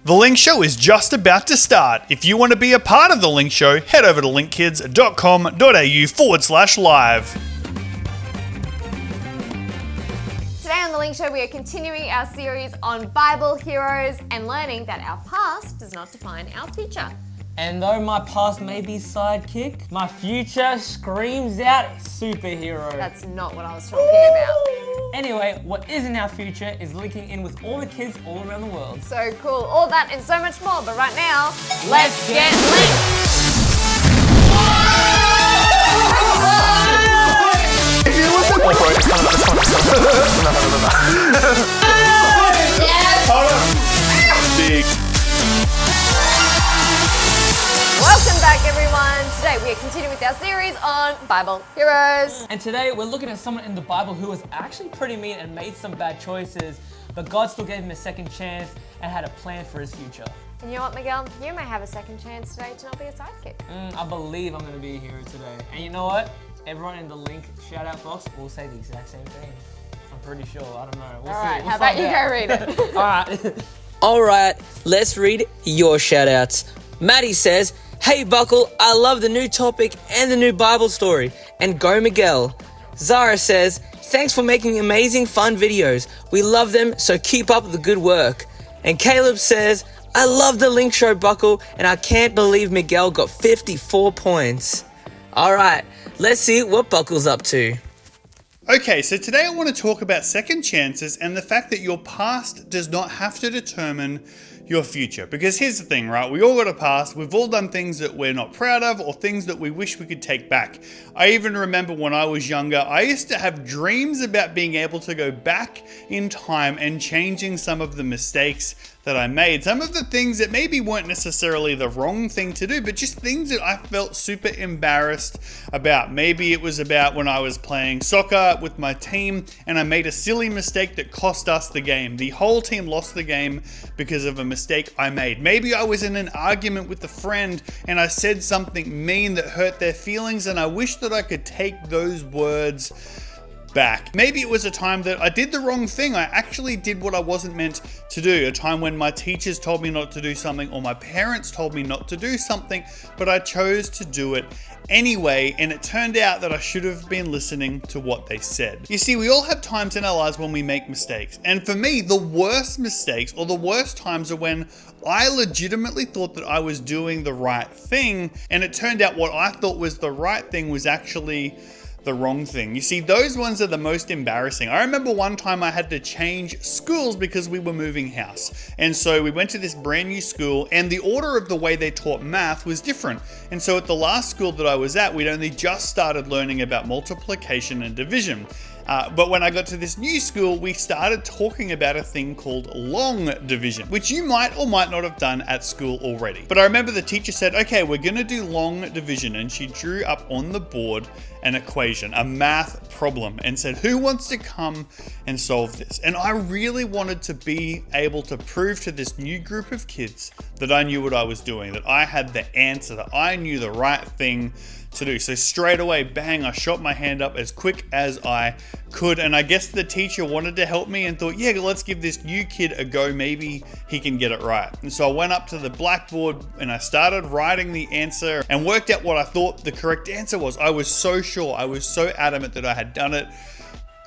The Link Show is just about to start. If you want to be a part of The Link Show, head over to linkkids.com.au/live. Today on The Link Show, we are continuing our series on Bible heroes and learning that our past does not define our future. And though my past may be sidekick, my future screams out superhero. That's not what I was talking about. Anyway, what is in our future is linking in with all the kids all around the world. So cool, all that and so much more. But right now, let's get linked. If you listen, Big. Welcome back, everyone. Today we are continuing with our series on Bible heroes. And today we're looking at someone in the Bible who was actually pretty mean and made some bad choices, but God still gave him a second chance and had a plan for his future. And you know what, Miguel? You may have a second chance today to not be a sidekick. I believe I'm going to be a hero today. And you know what? Everyone in the link shout out box will say the exact same thing. I'm pretty sure. I don't know. We'll All see. right, We'll how about find you out. go read it? All right. All right, let's read your shout-outs. Maddie says, "Hey Buckle, I love the new topic and the new Bible story, and go Miguel." Zara says, "Thanks for making amazing fun videos. We love them, so keep up the good work." And Caleb says, "I love the Link Show, Buckle, and I can't believe Miguel got 54 points." All right, let's see what Buckle's up to. Okay, so today I want to talk about second chances and the fact that your past does not have to determine your future. Because here's the thing, right? We all got a past. We've all done things that we're not proud of or things that we wish we could take back. I even remember when I was younger, I used to have dreams about being able to go back in time and changing some of the mistakes that I made. Some of the things that maybe weren't necessarily the wrong thing to do, but just things that I felt super embarrassed about. Maybe it was about when I was playing soccer with my team and I made a silly mistake that cost us the game. The whole team lost the game because of a mistake I made. Maybe I was in an argument with a friend and I said something mean that hurt their feelings, and I wish that I could take those words back. Maybe it was a time that I did the wrong thing. I actually did what I wasn't meant to do. A time when my teachers told me not to do something or my parents told me not to do something, but I chose to do it anyway, and it turned out that I should have been listening to what they said. You see, we all have times in our lives when we make mistakes. And for me, the worst mistakes or the worst times are when I legitimately thought that I was doing the right thing, and it turned out what I thought was the right thing was actually the wrong thing. You see, those ones are the most embarrassing. I remember one time I had to change schools because we were moving house. And so we went to this brand new school, and the order of the way they taught math was different. And so at the last school that I was at, we'd only just started learning about multiplication and division. But when I got to this new school, we started talking about a thing called long division, which you might or might not have done at school already. But I remember the teacher said, "Okay, we're gonna do long division." And she drew up on the board an equation, a math problem, and said, "Who wants to come and solve this?" And I really wanted to be able to prove to this new group of kids that I knew what I was doing, that I had the answer, that I knew the right thing to do. So straight away, bang, I shot my hand up as quick as I could. And I guess the teacher wanted to help me and thought, yeah, let's give this new kid a go. Maybe he can get it right. And so I went up to the blackboard and I started writing the answer and worked out what I thought the correct answer was. I was so sure, I was so adamant that I had done it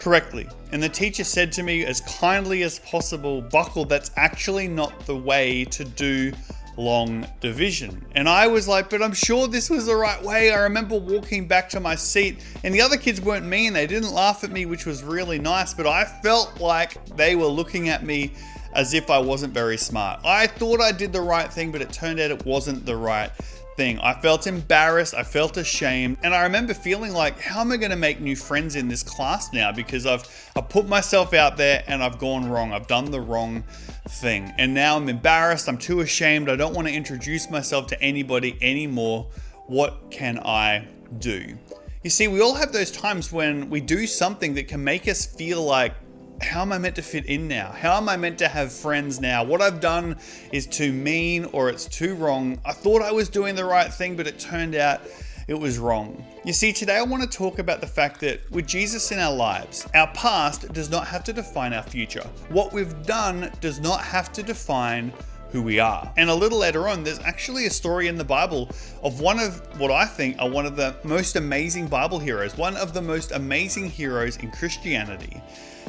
correctly. And the teacher said to me as kindly as possible, "Buckle, that's actually not the way to do long division." And I was like, "But I'm sure this was the right way." I remember walking back to my seat, and the other kids weren't mean. They didn't laugh at me, which was really nice, but I felt like they were looking at me as if I wasn't very smart. I thought I did the right thing, but it turned out it wasn't the right thing. I felt embarrassed, I felt ashamed, and I remember feeling like, how am I going to make new friends in this class now? Because I've put myself out there and I've gone wrong. I've done the wrong thing. And now I'm embarrassed, I'm too ashamed, I don't want to introduce myself to anybody anymore. What can I do? You see, we all have those times when we do something that can make us feel like, how am I meant to fit in now? How am I meant to have friends now? What I've done is too mean or it's too wrong. I thought I was doing the right thing, but it turned out it was wrong. You see, today I want to talk about the fact that with Jesus in our lives, our past does not have to define our future. What we've done does not have to define who we are. And a little later on, there's actually a story in the Bible of one of what I think are one of the most amazing Bible heroes, one of the most amazing heroes in Christianity.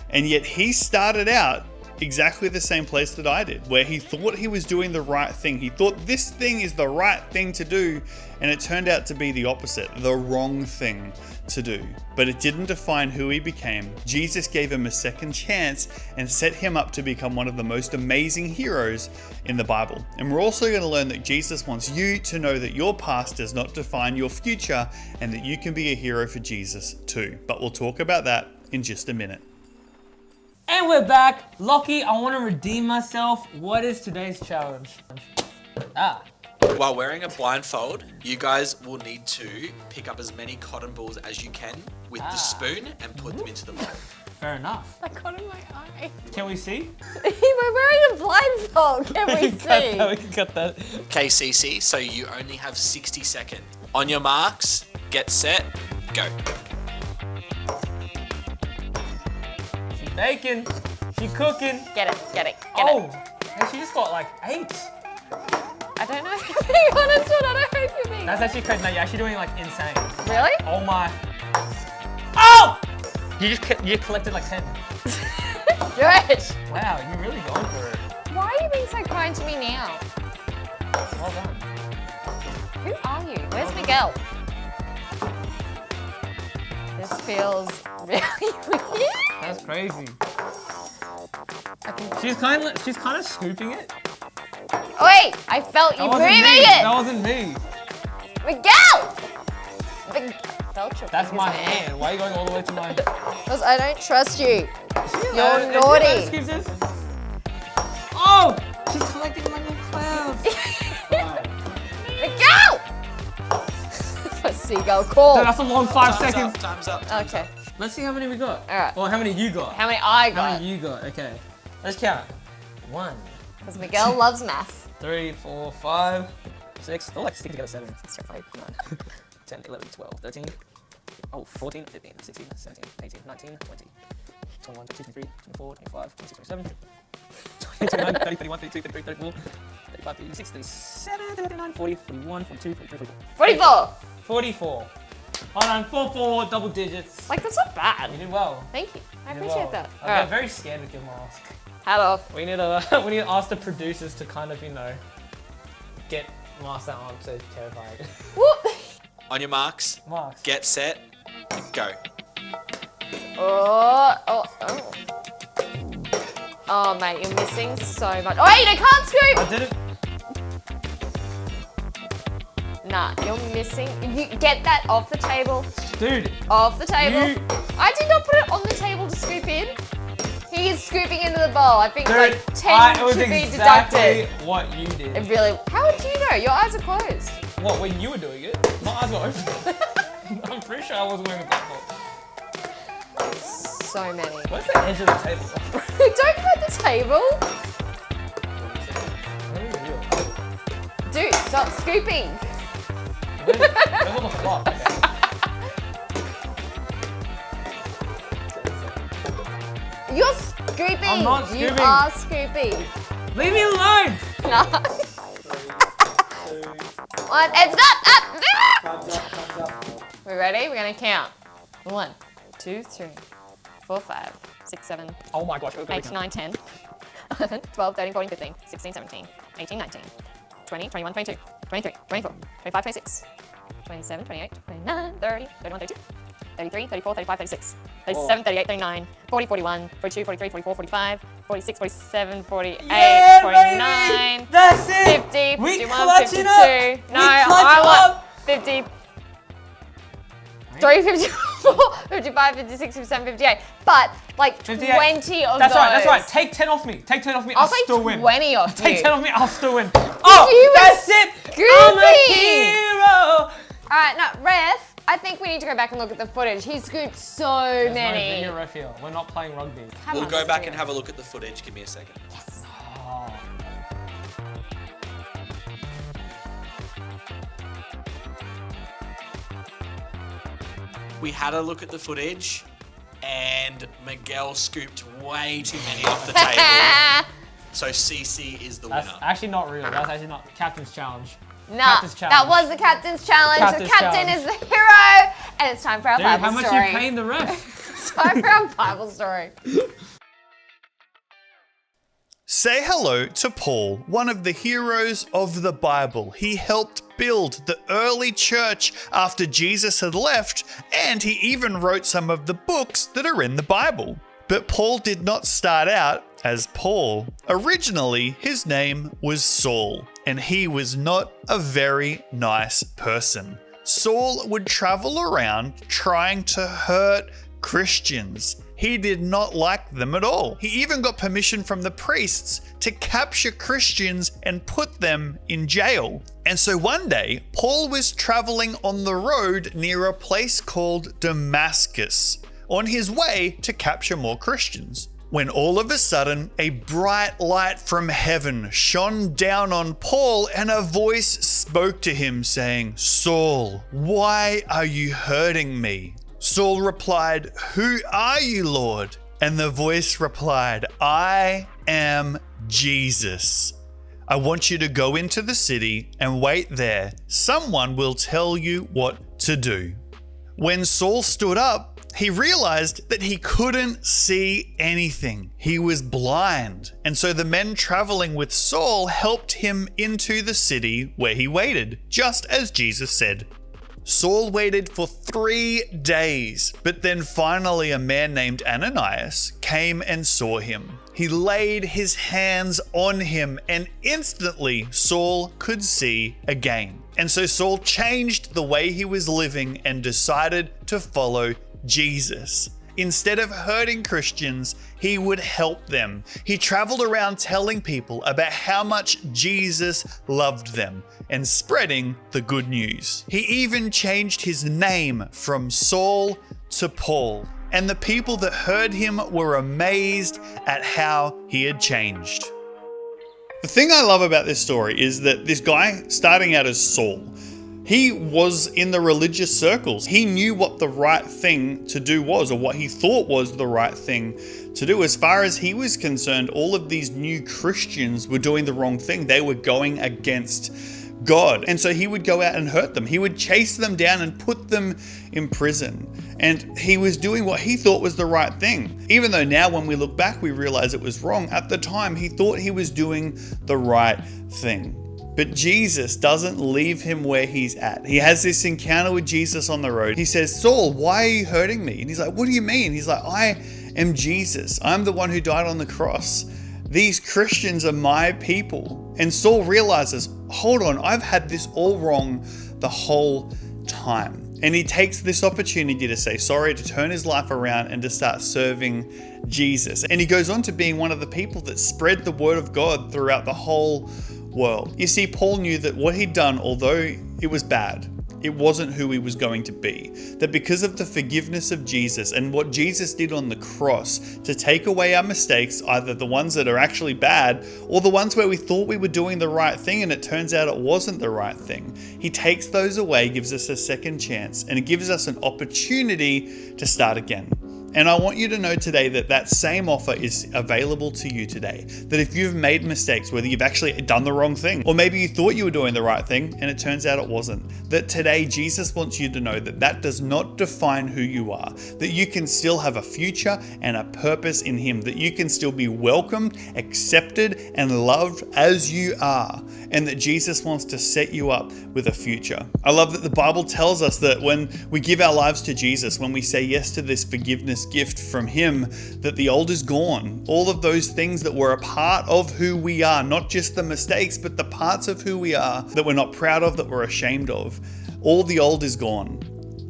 And yet he started out exactly the same place that I did, where he thought he was doing the right thing. He thought this thing is the right thing to do, and it turned out to be the opposite, the wrong thing to do. But it didn't define who he became. Jesus gave him a second chance and set him up to become one of the most amazing heroes in the Bible. And we're also going to learn that Jesus wants you to know that your past does not define your future, and that you can be a hero for Jesus too. But we'll talk about that in just a minute. And we're back. Lockie, I want to redeem myself. What is today's challenge? While wearing a blindfold, you guys will need to pick up as many cotton balls as you can with the spoon and put them into the bowl. Fair enough. I got in my eye. Can we see? We're wearing a blindfold. Can we see? We can cut that. Okay, Cece, so you only have 60 seconds. On your marks, get set, go. She's baking. She's cooking. Get it. Oh, and she just got like 8. I don't know if you're being honest or not. I hope you're being That's actually crazy. No, you're actually doing like insane. Really? Oh my. Oh! You collected like 10. Good. Wow, you're really going for it. Why are you being so kind to me now? Well done. Who are you? Where's Miguel? This feels really weird. That's crazy. Okay. She's kind of scooping it. Oh, wait, I felt you moving it. That wasn't me. Miguel! That's my hand. Why are you going all the way to mine? Because I don't trust you. You're Is naughty. she scoops this? Oh! She's collecting my little clouds. Miguel! A seagull call. Dude, that's a long 5 seconds. Time's up. Okay. Let's see how many we got. All right. Or how many you got. How many I How got? many you got? Okay. Let's count. 1, Because Miguel loves math. 3, 4, 5, 6. They're like sticking together 7. 8, 9, 10, 11, 12, 13. Oh, 14, 15, 16, 17, 18, 19, 20, 21, 22, 23, 24, 25, 26, 27, 29, 30, 31, 32, 33, 34, 35, 36, 37, 39, 40, 41, 42, 43, 44. 44. 44. Hold on, 4, double digits. Like, that's not bad. You did well. Thank you. I You did appreciate well. that. I All right. got very scared with your mask. Hat off. We need to ask the producers to kind of, get masks that aren't so terrifying. Whoop. On your marks, Masks. get set, go. Oh, mate, you're missing so much. Oh, wait, I can't scoop. I did it. Nah, you're missing. You get that off the table. Dude. Off the table. You- I did not put it on the table to scoop in. He is scooping into the bowl. I think Dude, like 10 it was should be exactly deducted. what you did. It really. How did you know? Your eyes are closed. What, when you were doing it? My eyes were open. I'm pretty sure I wasn't wearing a blindfold. So many. Where's the edge of the table? Don't go at the table. Dude, stop scooping. Where's all the fluff? Okay. You're scooping. I'm not You scooping. are scooping. Leave me alone! No. One, and stop! Up! We ready? We're gonna count. 1, 2, 3, 4, 5, 6, 7, Oh my gosh, 8, 9, 10, 11, 12, 13, 14, 15, 16, 17, 18, 19, 20, 21, 22, 23, 24, 25, 26, 27, 28, 29, 30, 31, 32, 33, 34, 35, 36, 37, 38, 39, 40, 41, 42, 43, 44, 45, 46, 47, 48, Yeah, 49, baby! That's it! 50, We 51, clutch 52. it up! No, We I clutch want up! 50. 3, 54, 55, 56, 57, 58. But like 58. 20 of That's those. right, that's right. Take 10 off me. Take 10 off me, I'll I'll take still win. 20 off Take you. 10 off me, I'll still win. Oh, You were that's it! I'm a scooping. hero! Alright, now, ref, I think we need to go back and look at the footage. He scooped so There's no many. video ref here. We're not playing rugby. Come We'll on, go let's back do and it. have a look at the footage. Give me a second. Yes. Oh. We had a look at the footage, and Miguel scooped way too many off the table. So CC is the That's winner. actually not real. That's actually not Captain's Challenge. Nah, Captain's that challenge. was the captain's challenge. Captain's the captain challenge. is the hero, and it's time for our Dude, Bible how much story. are you paying the ref? It's time for our Bible story. Say hello to Paul, one of the heroes of the Bible. He helped build the early church after Jesus had left, and he even wrote some of the books that are in the Bible. But Paul did not start out as Paul. Originally, his name was Saul, and he was not a very nice person. Saul would travel around trying to hurt Christians. He did not like them at all. He even got permission from the priests to capture Christians and put them in jail. And so one day, Paul was traveling on the road near a place called Damascus, on his way to capture more Christians, when all of a sudden a bright light from heaven shone down on Paul, and a voice spoke to him saying, "Saul, why are you hurting me?" Saul replied, "Who are you, Lord?" And the voice replied, "I am Jesus. I want you to go into the city and wait there. Someone will tell you what to do." When Saul stood up, he realized that he couldn't see anything. He was blind. And so the men traveling with Saul helped him into the city where he waited, just as Jesus said. Saul waited for 3 days, but then finally a man named Ananias came and saw him. He laid his hands on him, and instantly Saul could see again. And so Saul changed the way he was living and decided to follow Jesus. Instead of hurting Christians, he would help them. He traveled around telling people about how much Jesus loved them and spreading the good news. He even changed his name from Saul to Paul, and the people that heard him were amazed at how he had changed. The thing I love about this story is that this guy, starting out as Saul, he was in the religious circles. He knew what the right thing to do was, or what he thought was the right thing to do. As far as he was concerned, all of these new Christians were doing the wrong thing. They were going against God. And so he would go out and hurt them. He would chase them down and put them in prison. And he was doing what he thought was the right thing. Even though now when we look back, we realize it was wrong. At the time, he thought he was doing the right thing. But Jesus doesn't leave him where he's at. He has this encounter with Jesus on the road. He says, "Saul, why are you hurting me?" And he's like, "What do you mean?" He's like, "I am Jesus. I'm the one who died on the cross. These Christians are my people." And Saul realizes, hold on, I've had this all wrong the whole time. And he takes this opportunity to say sorry, to turn his life around and to start serving Jesus. And he goes on to being one of the people that spread the word of God throughout the whole world. You see, Paul knew that what he'd done, although it was bad, it wasn't who he was going to be. That because of the forgiveness of Jesus and what Jesus did on the cross to take away our mistakes, either the ones that are actually bad or the ones where we thought we were doing the right thing and it turns out it wasn't the right thing, he takes those away, gives us a second chance, and it gives us an opportunity to start again. And I want you to know today that that same offer is available to you today. That if you've made mistakes, whether you've actually done the wrong thing, or maybe you thought you were doing the right thing and it turns out it wasn't, that today Jesus wants you to know that that does not define who you are. That you can still have a future and a purpose in Him. That you can still be welcomed, accepted, and loved as you are. And that Jesus wants to set you up with a future. I love that the Bible tells us that when we give our lives to Jesus, when we say yes to this forgiveness gift from Him, that the old is gone. All of those things that were a part of who we are, not just the mistakes, but the parts of who we are that we're not proud of, that we're ashamed of. All the old is gone.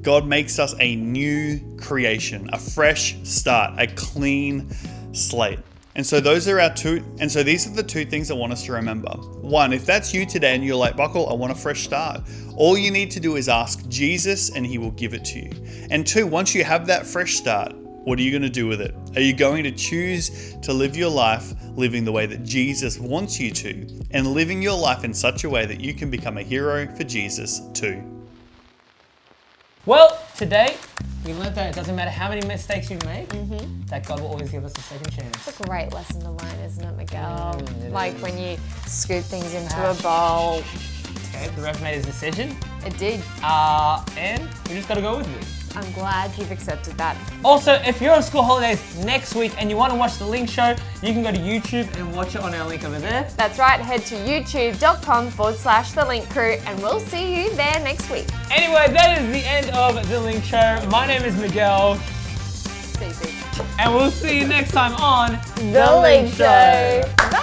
God makes us a new creation, a fresh start, a clean slate. And so these are the two things I want us to remember. One, if that's you today and you're like, Buckle, I want a fresh start. All you need to do is ask Jesus and He will give it to you. And two, once you have that fresh start, what are you going to do with it? Are you going to choose to live your life living the way that Jesus wants you to, and living your life in such a way that you can become a hero for Jesus too? Well, today we we learned that it doesn't matter how many mistakes you make, that God will always give us a second chance. It's a great lesson to learn, isn't it, Miguel? It Like is. when you scoop things into a bowl. Okay, the ref made his decision, It did. and we just gotta go with it. I'm glad you've accepted that. Also, if you're on school holidays next week and you want to watch the Link Show, you can go to YouTube and watch it on our link over there. That's right, head to youtube.com/The Link Crew and we'll see you there next week. Anyway, that is the end of the Link Show. My name is Miguel, See you soon. and we'll see you next time on The Link Show. Bye.